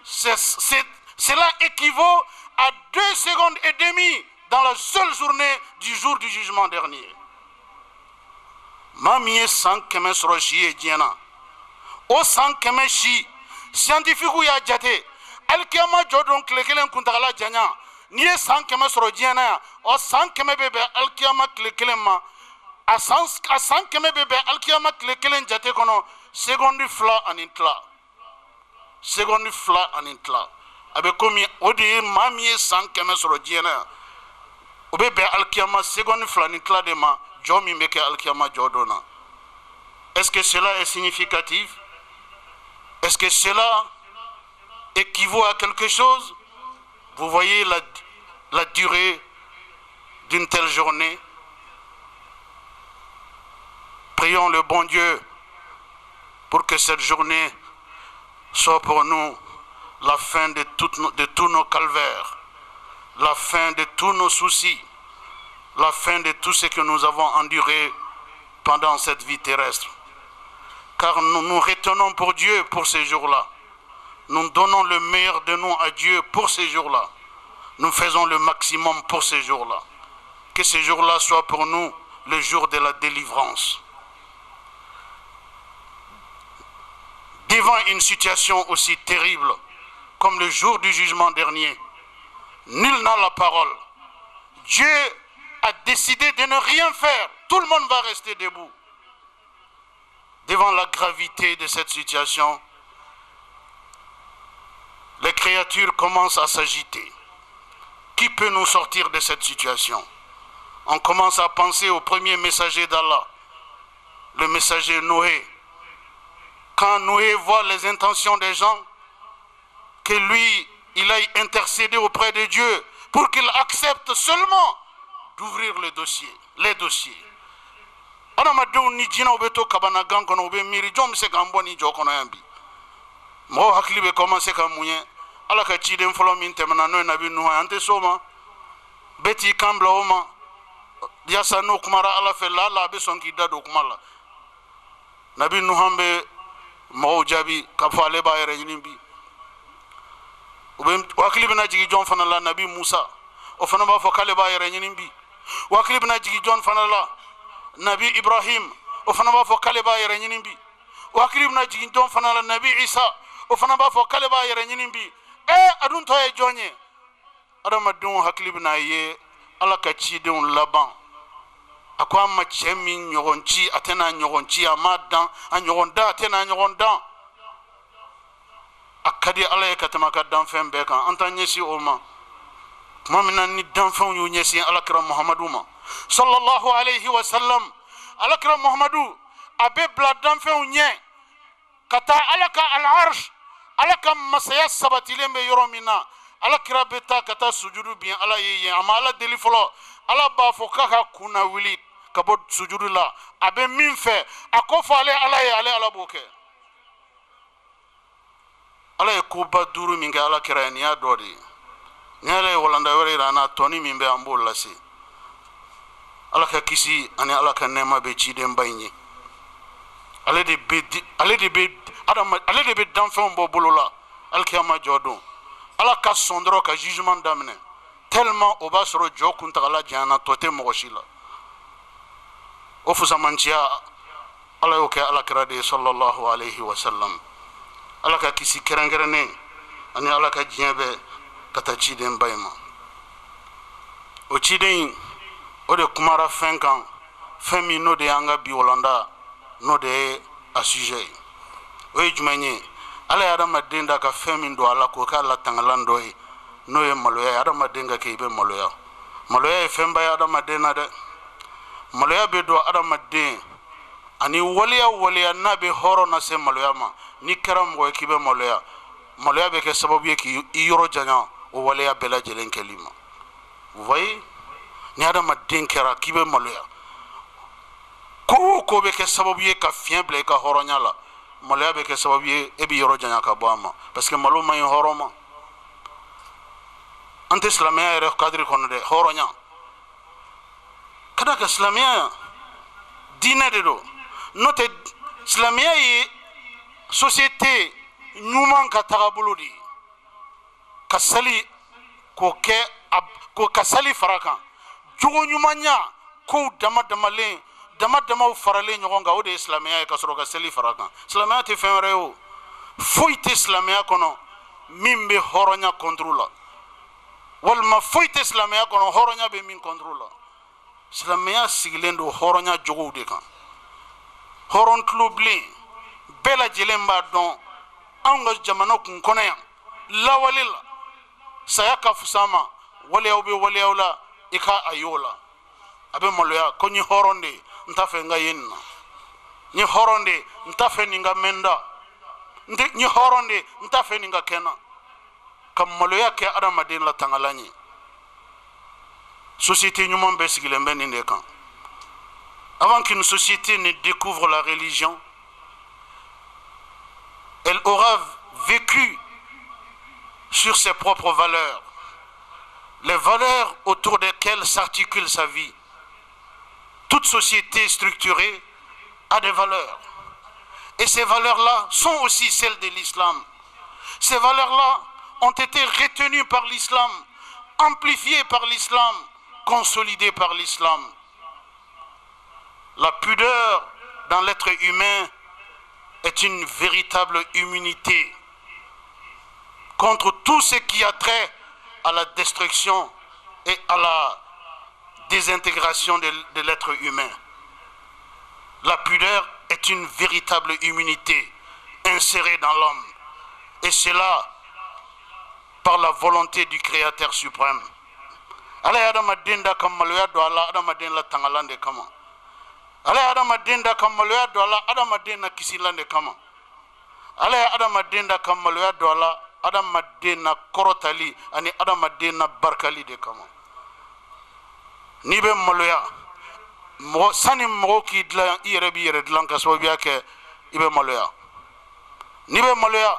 cela équivaut à 2 secondes et demie dans la seule journée du jour du jugement dernier. Mamie san keme soroshi e diena. O san keme shi scientifique ya jate. Alkiyama jodon klekelen kuntagala janya. Niye san keme soro diena o san keme bebe alkiyama klekelen ma. A san keme bebe alkiyama klekelen jate kono seconde fla anintla. Seconde fla anintla. Abe komi odi mamie san keme soro diena. Obe be alkiyama seconde fla anintla de ma. Est-ce que cela est significatif? Est-ce que cela équivaut à quelque chose? Vous voyez la durée d'une telle journée. Prions le bon Dieu pour que cette journée soit pour nous la fin de tous nos calvaires, la fin de tous nos soucis, la fin de tout ce que nous avons enduré pendant cette vie terrestre. Car nous nous retenons pour Dieu pour ces jours-là. Nous donnons le meilleur de nous à Dieu pour ces jours-là. Nous faisons le maximum pour ces jours-là. Que ces jours-là soient pour nous le jour de la délivrance. Devant une situation aussi terrible comme le jour du jugement dernier, nul n'a la parole. Dieu a décidé de ne rien faire. Tout le monde va rester debout. Devant la gravité de cette situation, les créatures commencent à s'agiter. Qui peut nous sortir de cette situation? On commence à penser au premier messager d'Allah, le messager Noé. Quand Noé voit les intentions des gens, que lui, il aille intercéder auprès de Dieu pour qu'il accepte seulement d'ouvrir les dossiers. Anamadou ni jina obeto kabana gang kono obe miri jom se gambo ni joko na yambi. Mo hakili be commencer ka munye ala ka chide mfolo min temana no nabi nuh ante soma beti kambla oma yasa no kumara ala fe la be sonki dado kumala. Nabi nuh ambe mo jabi ka fale ba yere nyimbi. Obe wakili be na jigi jom fana la nabi Musa o fana ba fo kale ba yere nyimbi. Wakili bina jigi John fanala Nabi Ibrahim o fana ba fo kale ba yere nyinimbi. Wakili bina jigi John fanala Nabi Isa o fana ba fo kale ba yere nyinimbi. Adun to e jonye adama dun hakili bina ye ala ka ci den laban akwa ma chemi nyogonchi atena nyogonchi amadan anyogonda atena nyogonda akadi ala e katama ka dan fembe kan antanye si oma mamina ni danfan yu nyesi alakira Muhammadu ma sallallahu alayhi wa sallam alakira Muhammadu abe bla danfan nye kata alaka al-arsh ala ka masaya sabatilen bɛ yɔrɔ min na ala kira bɛ taa ka taa sujudu bin ala ye yen a ma ala deli fɔlɔ ala b'a fɔ k'a ka kun na wuli ka bɔ sujudu la a bɛ min fɛ a ko fɔ ale ala ye ale ala b'o kɛ ala ye koba 5 min kɛ ala kira ye nin y'a dɔ de ye ni ala ye walanda wɛrɛ yira an na tɔni min bɛ an b'o lase ala ka kisi ani ala ka nɛɛma bɛ cidenba in ye ale de bɛ danfɛnw bɔ bolo la alikiyama jɔ don ala ka sɔn dɔrɔn ka jugement daminɛ tellement o b'a sɔrɔ jɔ kuntagala janyana tɔ tɛ mɔgɔ si la o fusamanciya ala y'o kɛ alakira de ye sallallahu alayhi wa sallam ala ka kisi kɛrɛnkɛrɛnnen ani ala ka diɲɛ bɛɛ ka taa cidenba in ma o ciden o de kumara fɛn kan fɛn min n'o de y'an ka bi walanda n'o de ye a sujet ye o ye jumɛn ye ala ye adamaden da ka fɛn min don a la k'o k'a latangalan dɔ ye n'o ye maloya ye adamaden ka kɛ i bɛ maloya maloya ye fɛnba ye adamaden na dɛ maloya bɛ don adamaden ani waliya waliya n'a bɛ hɔrɔn na se maloya ma ni kɛra mɔgɔ ye k'i bɛ maloya maloya bɛ kɛ sababu ye k'i yɔrɔ janya o waliya bɛɛ lajɛlen kɛli ma vous voyez ni adamaden kɛra k'i bɛ maloya ko o ko bɛ kɛ sababu ye ka fiɲɛ bila i ka hɔrɔnya la maloya bɛ kɛ sababu ye e bɛ yɔrɔ janya ka bɔ a ma parce que malo man ɲi hɔrɔn ma an tɛ silamɛya yɛrɛ kadiri kɔnɔ dɛ hɔrɔnya ka da ka silamɛya diinɛ de don n'o tɛ silamɛya ye société ɲuman ka tagabolo de ye ka sali k'o ka sali fara kan jogo ɲumanya kow dama-damaw faralen ɲɔgɔn kan o de ye silamɛya ye ka sɔrɔ ka seli fara kan silamɛya tɛ fɛn wɛrɛ ye o foyi tɛ silamɛya kɔnɔ min bɛ hɔrɔnya contre la walima foyi tɛ silamɛya kɔnɔ hɔrɔnya bɛ min contre la silamɛya sigilen don hɔrɔnya jogow de kan hɔrɔn tulobilen bɛɛ lajɛlen b'a dɔn anw ka jamana kun kɔnɔ yan lawale la saya ka fusa ma waleyaw bɛ waleyaw la i ka a y'o la a bɛ maloya ko n ye hɔrɔn de ye n t'a fɛ n ka ye nin na n ye hɔrɔn de ye n t'a fɛ nin ka mɛn da n ye hɔrɔn de ye n t'a fɛ nin ka kɛ n na ka maloya kɛ adamaden la tangalan ye société ɲuman bɛɛ sigilen bɛ nin de kan avant qu'une société ne découvre la religion elle aura vécu sur ses propres valeurs, les valeurs autour desquelles s'articule sa vie. Toute société structurée a des valeurs. Et ces valeurs-là sont aussi celles de l'islam. Ces valeurs-là ont été retenues par l'islam, amplifiées par l'islam, consolidées par l'islam. La pudeur dans l'être humain est une véritable immunité contre tout ce qui a trait à la destruction et à la désintégration de l'être humain. La pudeur est une véritable immunité insérée dans l'homme, et cela par la volonté du Créateur suprême. Ala ya adamaden da ka maloya do ala adamaden la tangalan de kama. Ala ya adamaden da ka maloya do ala adamaden na kisilan de kama. Ala ya adamaden da ka maloya do ala adamaden na korotali ani adamaden na barkali de kama. Ni be maloya mo sani mo ki dilan i yɛrɛ b'i yɛrɛ dilan ka sababuya kɛ i be maloya. Ni be maloya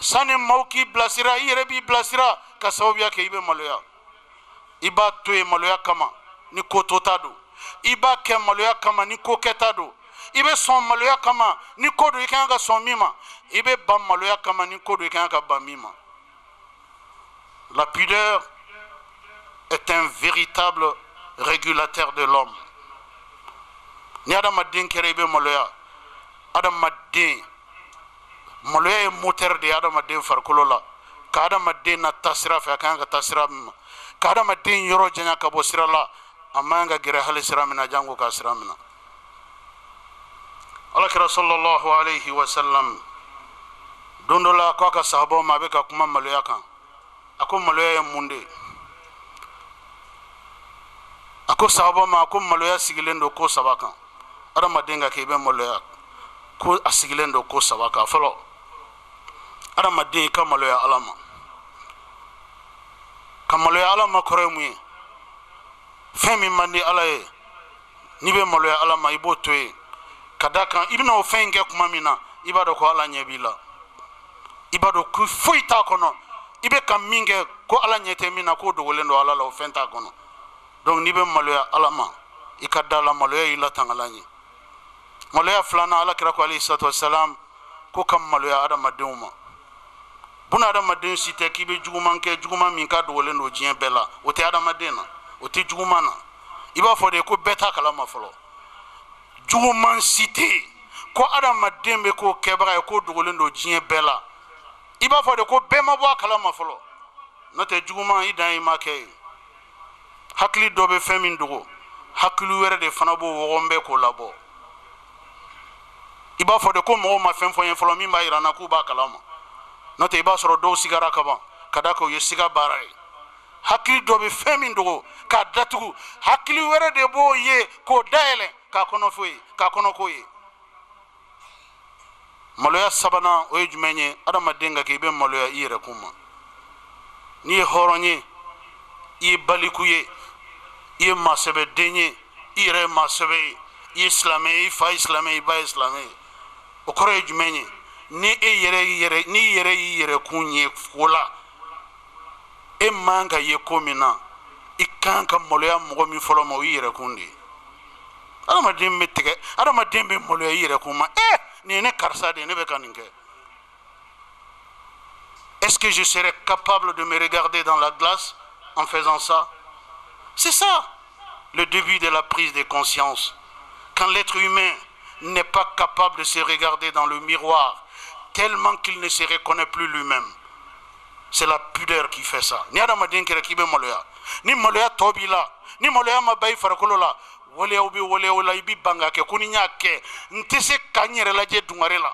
sani mo ki bilasira i yɛrɛ b'i bilasira ka sababuya kɛ i be maloya. I b'a to ye maloya kama ni ko tota do, i b'a kɛ maloya kama ni ko kɛta do, i be sɔn maloya kama ni ko do i kan ka sɔn min ma, i be ban maloya kama ni ko do i kan ka ban min ma. La pudeur est un véritable régulateur de l'homme. Ni adamaden kɛra i be maloya, adamaden maloya ye moteur de ye adamaden farikolo la ka adamaden na taa sira fɛ a kan ka taa sira min ma, ka adamaden yɔrɔ janya ka bɔ sira la a man ka gɛrɛ hali sira min na jango ka sira min na. Alakira sallallahu alayhi wa sallam don dɔ la ko a ka sahabaw ma a bɛ ka kuma maloya kan, a ko maloya ye mun de ye? A ko sahabaw ma a ko maloya sigilen don ko saba kan. Adamaden ka kɛ i bɛ maloya ko a sigilen don ko saba kan. Fɔlɔ adamaden ka maloya ala ma ka maloya ala ma kɔrɔ ye mun ye fɛn min man di ala ye n'i bɛ maloya ala ma i b'o to yen ka da kan i bɛna o fɛn in kɛ kuma min na i b'a dɔn ko ala ɲɛ b'i la i b'a dɔn ko foyi t'a kɔnɔ i bɛ ka min kɛ ko ala ɲɛ tɛ min na k'o dogolen don ala la o fɛn t'a kɔnɔ donc n'i bɛ maloya ala ma i ka da la maloya y'i la tangala ɲɛ maloya filanan ala kira ko alayhi salatu wasalam ko ka maloya adamadenw ma buna adamaden si tɛ k'i bɛ juguman kɛ juguman min ka dogolen don diɲɛ bɛɛ la o tɛ adamaden na o tɛ juguman na i b'a fɔ de ko bɛɛ t'a kalama fɔlɔ juguman si tɛ yen ko adamaden bɛ k'o kɛbaga ye k'o dogolen don diɲɛ bɛɛ la i b'a fɔ de ko bɛɛ ma bɔ a kalama fɔlɔ n'o tɛ juguman i dan i ma kɛ ye hakili dɔ bɛ fɛn min dogo hakili wɛrɛ de fana b'o wɔgɔnbɛ k'o labɔ i b'a fɔ de ko mɔgɔw ma fɛn fɔ n ye fɔlɔ min b'a yira n na k'u b'a kalama n'o tɛ i b'a sɔrɔ dɔw sigara ka ban ka da kan u ye siga baara ye hakili dɔ bɛ fɛn min dogo k'a datugu hakili wɛrɛ de b'o ye k'o dayɛlɛ k'a kɔnɔ k'o ye maloya sabanan o ye jumɛn ye adamaden ka kɛ i bɛ maloya i yɛrɛ kun ma n'i ye hɔrɔn ye i ye baliku ye i ye maasɛbɛden ye i yɛrɛ ye maasɛbɛ ye i ye silamɛ ye i fa ye silamɛ ye i ba ye silamɛ ye o kɔrɔ ye jumɛn ye ni e yɛrɛ y'i yɛrɛ kun ye ko la e man ka ye ko min na i kan ka maloya mɔgɔ min fɔlɔ ma o y'i yɛrɛ kun de ye adamaden bɛ maloya i yɛrɛ kun ma nin ye ne karisa de ye ne bɛ ka nin kɛ est-ce que je serais capable de me regarder dans la glace en faisant ça? C'est ça le début de la prise de conscience. Quand l'être humain n'est pas capable de se regarder dans le miroir tellement qu'il ne se reconnaît plus lui-même, c'est la pudeur qui fait ça. Ni adamaden kɛra k'i bɛ maloya ni maloya tɔ b'i la ni maloya ma ba i farikolo la waleyaw bɛ waleyaw la i bɛ ban ka kɛ ko ni n y'a kɛ n tɛ se ka n yɛrɛ lajɛ dungare la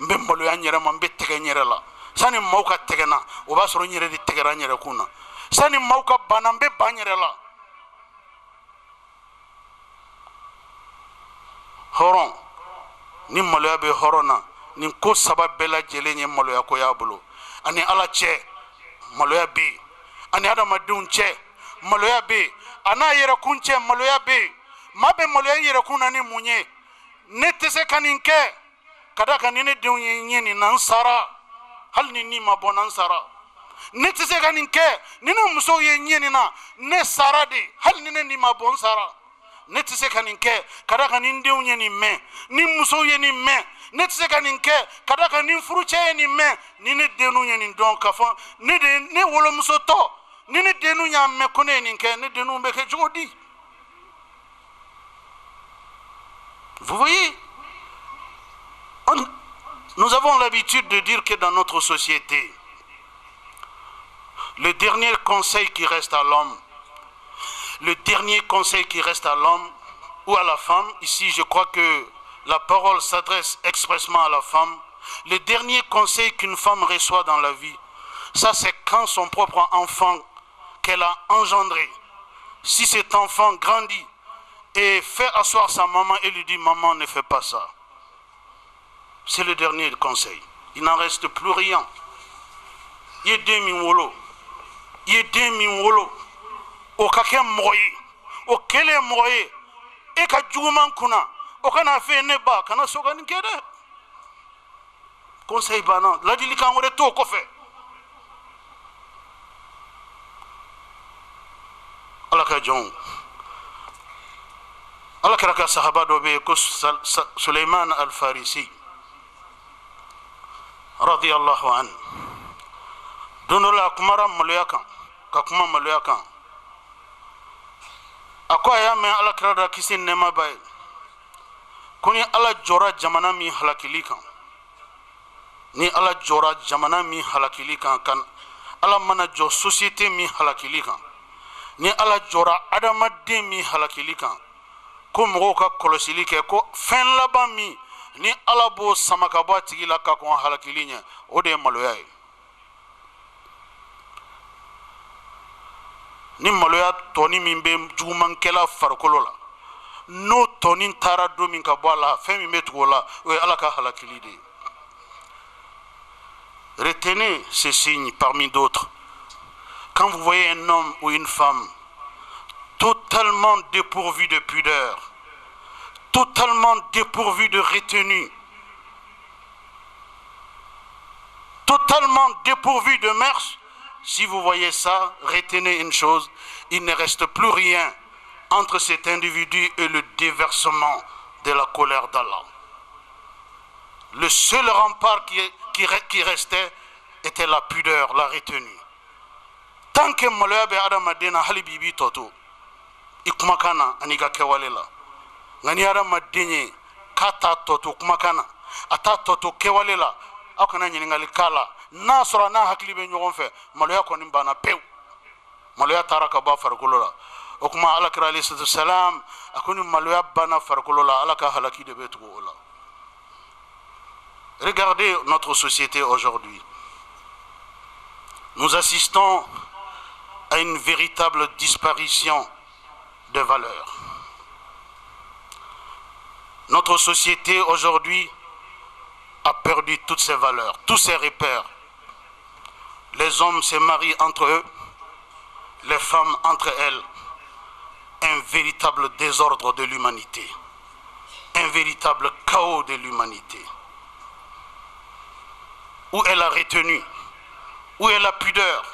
n bɛ maloya n yɛrɛ ma n bɛ tɛgɛ n yɛrɛ la sani maaw ka tɛgɛ n na o b'a sɔrɔ n yɛrɛ de tɛgɛra n yɛrɛ kun na sani maaw ka ban n bɛ ban n yɛrɛ la hɔrɔn ni maloya bɛ hɔrɔn na nin ko saba bɛɛ lajɛlen ye maloya ko y'a bolo ani ala cɛ maloya bɛ yen ani adamadenw cɛ maloya bɛ yen a n'a yɛrɛkun cɛ maloya bɛ yen maa bɛ maloya i yɛrɛkun na ni mun ye ne tɛ se ka nin kɛ ka da kan ni ne denw ye n ye nin na n sara hali ni nin ma bɔ na n sara ne tɛ se ka nin kɛ ni ne musow ye n ye nin na ne sara de hali ni ne nin ma bɔ n sara ne tɛ se ka nin kɛ ka da kan ni n denw ye nin mɛn ni musow ye nin mɛn ne tɛ se ka nin kɛ ka da kan ni furucɛ ye nin mɛn ni ne denw ye nin dɔn ka fɔ ne wolomuso tɔ ni ne denw y'a mɛn ko ne ye nin kɛ ne denw bɛ kɛ cogo di? Vous voyez, nous avons l'habitude de dire que dans notre société, le dernier conseil qui reste à l'homme, ou à la femme, ici je crois que la parole s'adresse expressement à la femme, le dernier conseil qu'une femme reçoit dans la vie, ça c'est quand son propre enfant qu'elle a engendré, si cet enfant grandit et fait asseoir sa maman et lui dit « Maman, ne fais pas ça ». C'est le dernier conseil. Il n'en reste plus rien. Il y a des miwolo. O ka kɛ mɔgɔ ye o kɛlen mɔgɔ ye e ka juguman kunna o kana fɛ ne ba kana so ka nin kɛ dɛ conseil banna ladilikan wɛrɛ t'o kɔfɛ ala ka jɔnw ala kɛra ka sahaba dɔ bɛ yen ko Suleiman al-Farisi radiyallahu anhu don dɔ la a kumara maloya kan ka kuma maloya kan a ko a y'a mɛn ala kira da kisi nɛɛma ba ye ko ni ala jɔra jamana min halakili kan kan ala mana jɔ société min halakili kan ni ala jɔra adamaden min halakili kan ko mɔgɔw ka kɔlɔsili kɛ ko fɛn laban min ni ala b'o sama ka bɔ a tigi la ka kɔn halakili ɲɛ o de ye maloya ye ni maloya tɔni min bɛ jugumankɛla farikolo la n'o tɔni taara don min ka bɔ a la fɛn min bɛ tugu o la o ye ala ka halakili de ye Retenez ces signes parmi d'autres. Quand vous voyez un homme ou une femme totalement dépourvu de pudeur, totalement dépourvu de retenue, totalement dépourvu de mœurs, si vous voyez ça, retenez une chose, il ne reste plus rien entre cet individu et le déversement de la colère d'Allah. Le seul rempart qui restait était la pudeur, la retenue. Tant que maloya be adamadena hali bibi toto ikumakana aniga kewalela ngani adamadenya kata toto kumakana ata toto kewalela akana nyiningali kala na sura na hakili be nyogon fe maloya ko nimbana pew maloya taraka ba farkulola okuma ala kira alayhi salam akuni maloya bana farkulola ala ka halaki de betu ola. Regardez notre société aujourd'hui. Nous assistons à une véritable disparition de valeurs. Notre société aujourd'hui a perdu toutes ses valeurs, tous ses repères. Les hommes se marient entre eux, les femmes entre elles. Un véritable désordre de l'humanité, un véritable chaos de l'humanité. Où est la retenue? Où est la pudeur?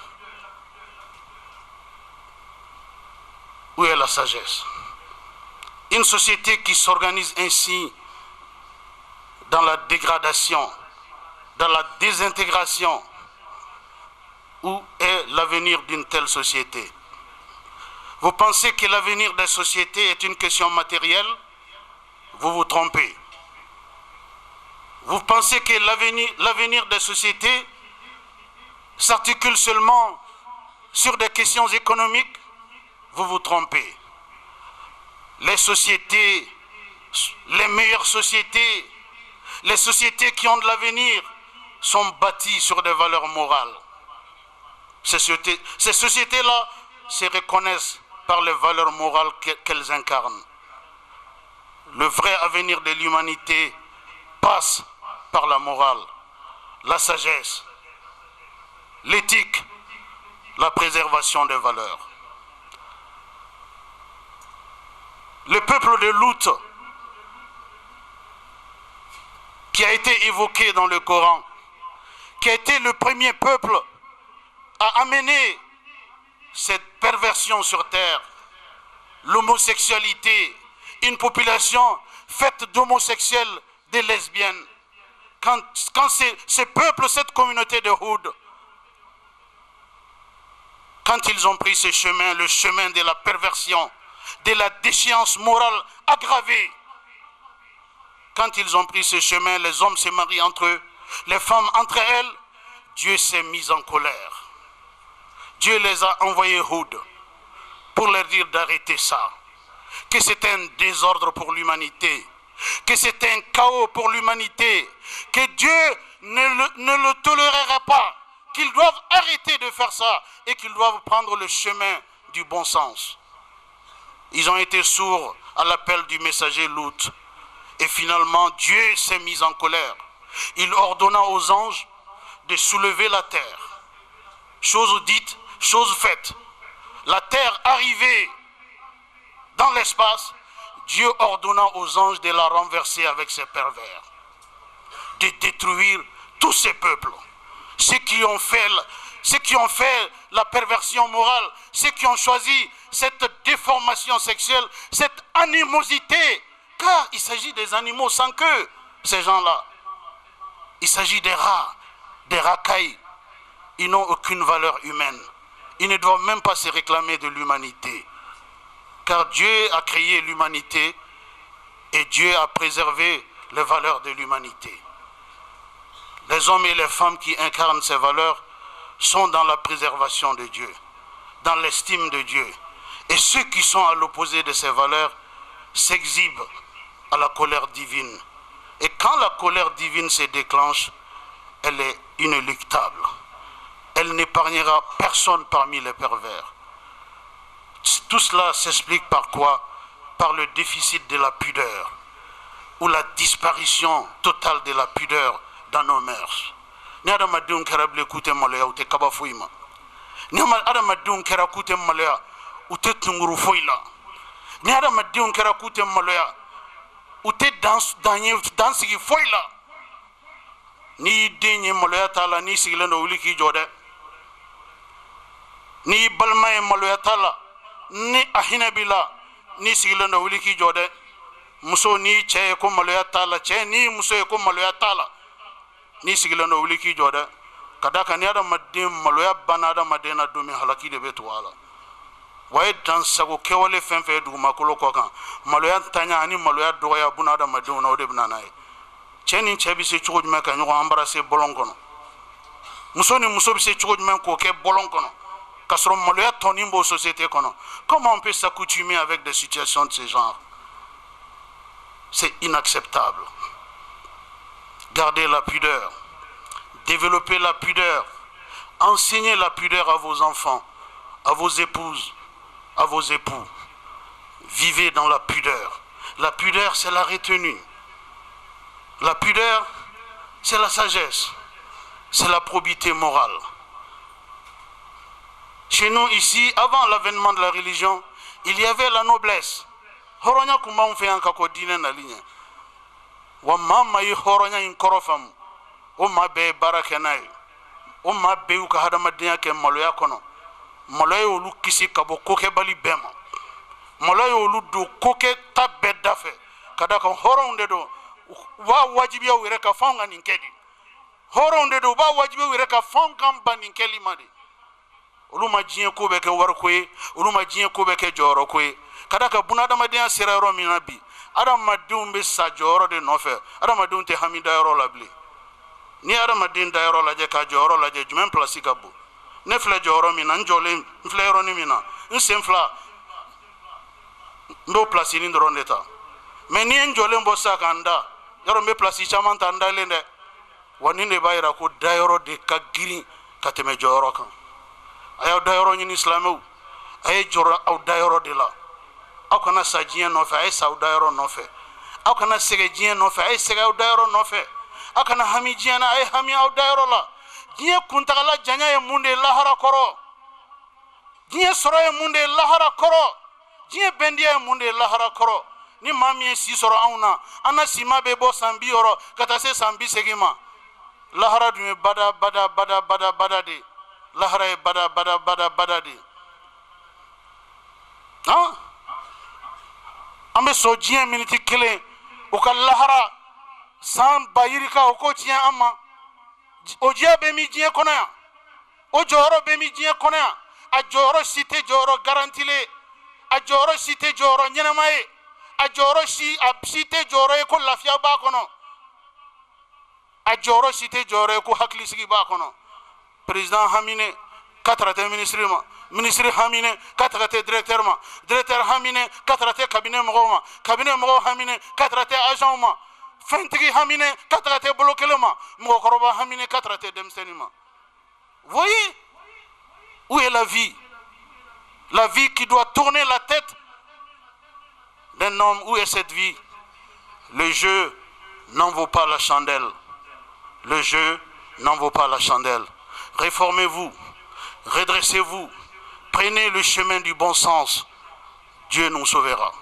Où est la sagesse? Une société qui s'organise ainsi dans la dégradation, dans la désintégration, où est l'avenir d'une telle société? Vous pensez que l'avenir des sociétés est une question matérielle? Vous vous trompez. Vous pensez que l'avenir des sociétés s'articule seulement sur des questions économiques? Vous vous trompez. Les sociétés, les meilleures sociétés, les sociétés qui ont de l'avenir sont bâties sur des valeurs morales. Ces sociétés-là se reconnaissent par les valeurs morales qu'elles incarnent. Le vrai avenir de l'humanité passe par la morale, la sagesse, l'éthique, la préservation des valeurs. Le peuple de Lut, qui a été évoqué dans le Coran, qui a été le premier peuple à amener cette perversion sur terre, l'homosexualité, une population faite d'homosexuels, de lesbiennes. Quand ce peuple, cette communauté de Houd, quand ils ont pris ce chemin, le chemin de la perversion, de la déchéance morale aggravée, quand ils ont pris ce chemin, les hommes se marient entre eux, les femmes entre elles, Dieu s'est mis en colère. Dieu les a envoyés Houd pour leur dire d'arrêter ça, que c'est un désordre pour l'humanité, que c'est un chaos pour l'humanité, que Dieu ne le tolérera pas, qu'ils doivent arrêter de faire ça et qu'ils doivent prendre le chemin du bon sens. Ils ont été sourds à l'appel du messager Lut et finalement Dieu s'est mis en colère. Il ordonna aux anges de soulever la terre. Chose dite, chose faite. La terre arrivée dans l'espace, Dieu ordonna aux anges de la renverser avec ses pervers, de détruire tous ces peuples, ceux qui ont fait la perversion morale, ceux qui ont choisi cette déformation sexuelle, cette animosité, car il s'agit des animaux sans queue, ces gens-là. Il s'agit des rats, des racailles. Ils n'ont aucune valeur humaine. Ils ne doivent même pas se réclamer de l'humanité. Car Dieu a créé l'humanité et Dieu a préservé les valeurs de l'humanité. Les hommes et les femmes qui incarnent ces valeurs sont dans la préservation de Dieu, dans l'estime de Dieu. Et ceux qui sont à l'opposé de ces valeurs s'exhibent à la colère divine. Et quand la colère divine se déclenche, elle est inéluctable. Elle n'épargnera personne parmi les pervers. Tout cela s'explique par quoi? Par le déficit de la pudeur, ou la disparition totale de la pudeur dans nos mœurs. ni adamadenw kɛra bile k'u tɛ maloya u tɛ kaba foyi ma ni adamadenw kɛra k'u tɛ maloya u tɛ tunguru foyi la ni adamadenw kɛra k'u tɛ maloya u tɛ dan sigi foyi la n'i y'i den ye maloya t'a la n'i sigilen don wuli k'i jɔ dɛ n'i y'i balima ye maloya t'a la ni a hinɛ b'i la n'i sigilen don wuli k'i jɔ dɛ muso n'i cɛ ye ko maloya t'a la cɛ n'i muso ye ko maloya t'a la n'i sigilen don wuli k'i jɔ dɛ ka d'a kan ni adamaden maloya banna adamaden na don min halaki de bɛ tugu a la wa ye dansago kɛwale fɛn fɛn ye dugumakolo kɔ kan maloya ntanya ani maloya dɔgɔya buna adamadenw na o de bɛ na n'a ye cɛ ni cɛ bɛ se cogo jumɛn ka ɲɔgɔn embrasser bɔlɔn kɔnɔ muso ni muso bɛ se cogo jumɛn k'o kɛ bɔlɔn kɔnɔ k'a sɔrɔ maloya tɔnin b'o société kɔnɔ comment on peut s'accoutumer avec des situations de ce genre? C'est inacceptable. Gardez la pudeur, développez la pudeur, enseignez la pudeur à vos enfants, à vos épouses, à vos époux. Vivez dans la pudeur. La pudeur, c'est la retenue. La pudeur, c'est la sagesse, c'est la probité morale. Chez nous, ici, avant l'avènement de la religion, il y avait la noblesse. Horonya kumba mfe yanka ko dine na linya. Wa mama yi horonya in korofamu. O ma be barake na yi. O ma be u ka hadamadinya ke maloya kono. Maloya olu kisi kabo koke bali bema. Maloya olu do koke tabbe dafe. Kada kan horonde do wa wajibi ya wire ka fonga ninkedi. Horonde do ba wajibi ya wire ka fonga mba ninkeli madi. Olu ma jiye ko be ke warkoye, olu ma jiye ko be ke joro koye. Kada ka buna adamaden sera yɔrɔ min na bi adamadenw bɛ sa jɔyɔrɔ de nɔfɛ adamadenw tɛ hami da yɔrɔ la bilen ni adamaden da yɔrɔ lajɛ ka jɔyɔrɔ lajɛ jumɛn place ka bon ne filɛ jɔyɔrɔ min na n jɔlen n filɛ yɔrɔnin min na n sen fila n b'o place nin dɔrɔn de ta mais ni n jɔlen bɔ sisan ka n da yɔrɔ n bɛ place caman ta n dalen dɛ wa nin de b'a yira ko dayɔrɔ de ka girin ka tɛmɛ jɔyɔrɔ kan a y'aw dayɔrɔ ɲini silamɛw a ye jɔrɔ aw dayɔrɔ de la aw kana sa diɲɛ nɔfɛ a ye sa aw dayɔrɔ nɔfɛ aw kana sɛgɛ diɲɛ nɔfɛ a ye sɛgɛ aw dayɔrɔ nɔfɛ aw kana hami diɲɛ na a ye hami aw dayɔrɔ la diɲɛ kuntagala janya ye mun de ye lahara kɔrɔ diɲɛ sɔrɔ ye mun de ye lahara kɔrɔ diɲɛ bɛndiya ye mun de ye lahara kɔrɔ ni maa min ye si sɔrɔ anw na an na sima bɛ bɔ san 60 ka taa se san 80 ma lahara dun ye bada bada bada bada bada de lahara ye bada bada bada bada de han an bɛ sɔn diɲɛ miniti kelen u ka lahara san ba yirika o ko tiɲɛ an ma o diɲɛ bɛ min diɲɛ kɔnɔ yan o jɔyɔrɔ bɛ min diɲɛ kɔnɔ yan a jɔyɔrɔ si tɛ jɔyɔrɔ garantilen a jɔyɔrɔ si tɛ jɔyɔrɔ ɲɛnama ye a jɔyɔrɔ si tɛ jɔyɔrɔ ye ko lafiya b'a kɔnɔ a jɔyɔrɔ si tɛ jɔyɔrɔ ye ko hakilisigi b'a kɔnɔ président hamine k'a taara tɛ ministre ma ministre hamine k'a taara tɛ directeur ma directeur hamine k'a taara tɛ cabinet mɔgɔw ma cabinet mɔgɔw hamine k'a taara tɛ agent ma fɛntigi hamine k'a taara tɛ bolo kelen ma mɔgɔkɔrɔba hamine k'a taara tɛ denmisɛnnin ma voyez où est la vie qui doit tourner la tête d'un homme. Où est cette vie? Le jeu n'en vaut pas la chandelle. Le jeu n'en vaut pas la chandelle. Réformez-vous, redressez-vous, prenez le chemin du bon sens. Dieu nous sauvera.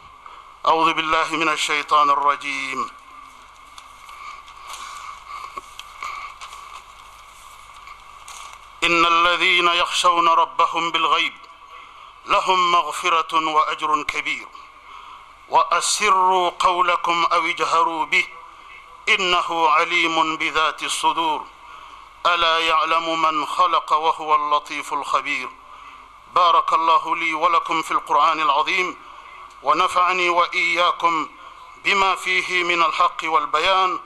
A'udhu billahi minash shaitanir rajim. إن الذين يخشون ربهم بالغيب لهم مغفرة وأجر كبير وأسروا قولكم أو اجهروا به إنه عليم بذات الصدور ألا يعلم من خلق وهو اللطيف الخبير. بارك الله لي ولكم في القرآن العظيم ونفعني وإياكم بما فيه من الحق والبيان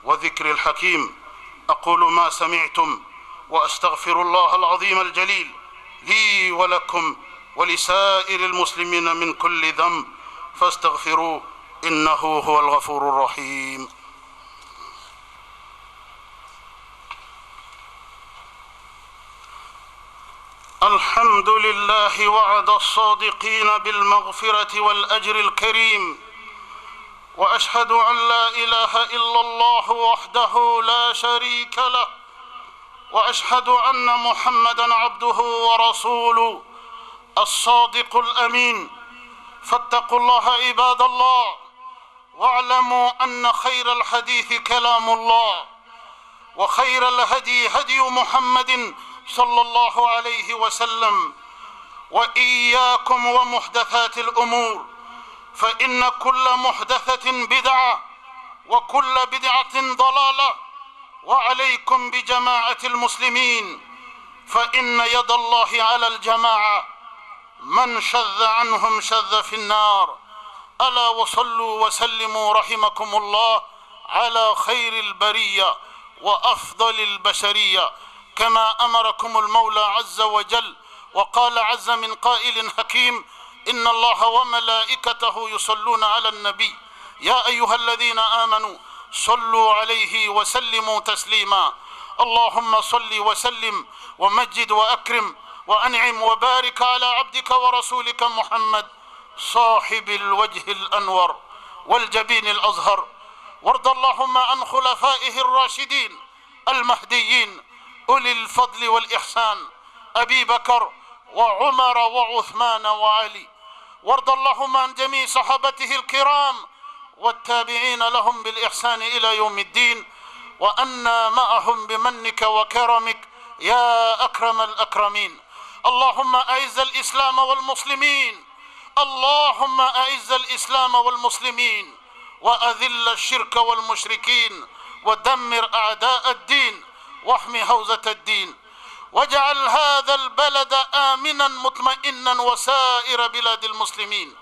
وذكر الحكيم. أقول ما سمعتم وأستغفر الله العظيم الجليل لي ولكم ولسائر المسلمين من كل ذنب فاستغفروه إنه هو الغفور الرحيم. الحمد لله وعد الصادقين بالمغفرة والأجر الكريم وأشهد أن لا إله إلا الله وحده لا شريك له وأشهد أن محمدًا عبده ورسوله الصادق الأمين. فاتقوا الله عباد الله، واعلموا أن خير الحديث كلام الله، وخير الهدي هدي محمد صلى الله عليه وسلم. وإياكم ومحدثات الأمور، فإن كل محدثة بدعة، وكل بدعة ضلالة. وعليكم بجماعة المسلمين، فإن يد الله على الجماعة، من شذ عنهم شذ في النار. ألا وصلوا وسلموا رحمكم الله على خير البرية وأفضل البشرية، كما أمركم المولى عز وجل. وقال عز من قائل حكيم: إن الله وملائكته يصلون على النبي يا أيها الذين آمنوا صلوا عليه وسلموا تسليما. اللهم صل وسلم ومجد وأكرم وأنعم وبارك على عبدك ورسولك محمد صاحب الوجه الأنور والجبين الأزهر. وارض اللهم عن خلفائه الراشدين المهديين أولي الفضل والإحسان، أبي بكر وعمر وعثمان وعلي. وارض اللهم عن جميع صحابته الكرام والتابعين لهم بالإحسان إلى يوم الدين، وأنا معهم بمنك وكرمك يا أكرم الأكرمين. اللهم أعز الإسلام والمسلمين، اللهم أعز الإسلام والمسلمين، وأذل الشرك والمشركين، ودمر أعداء الدين، واحمي حوزة الدين، واجعل هذا البلد آمنا مطمئنا وسائر بلاد المسلمين.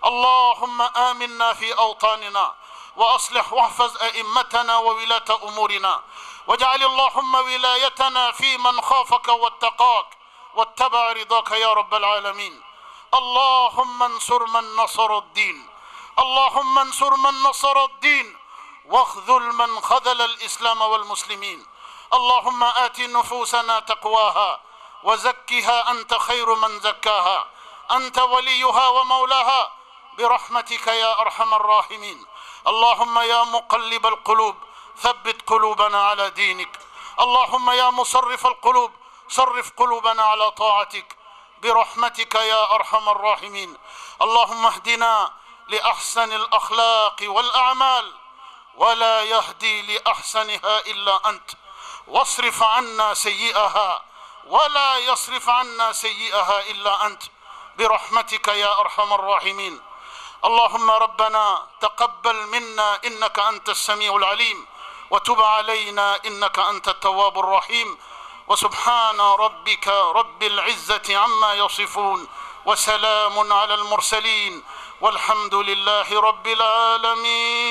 اللهم آمنا في أوطاننا، وأصلح واحفظ أئمتنا وولاة أمورنا، واجعل اللهم ولايتنا في من خافك واتقاك واتبع رضاك يا رب العالمين. اللهم انصر من نصر الدين، اللهم انصر من نصر الدين، واخذل من خذل الإسلام والمسلمين. اللهم آت نفوسنا تقواها وزكها أنت خير من زكاها، أنت وليها ومولاها برحمتك يا أرحم الراحمين. اللهم يا مقلب القلوب ثبت قلوبنا على دينك، اللهم يا مصرف القلوب صرف قلوبنا على طاعتك برحمتك يا أرحم الراحمين. اللهم اهدنا لأحسن الأخلاق والأعمال، ولا يهدي لأحسنها إلا أنت، واصرف عنا سيئها ولا يصرف عنا سيئها إلا أنت برحمتك يا أرحم الراحمين. اللهم ربنا تقبل منا إنك أنت السميع العليم، وتب علينا إنك أنت التواب الرحيم. وسبحان ربك رب العزة عما يصفون، وسلام على المرسلين، والحمد لله رب العالمين.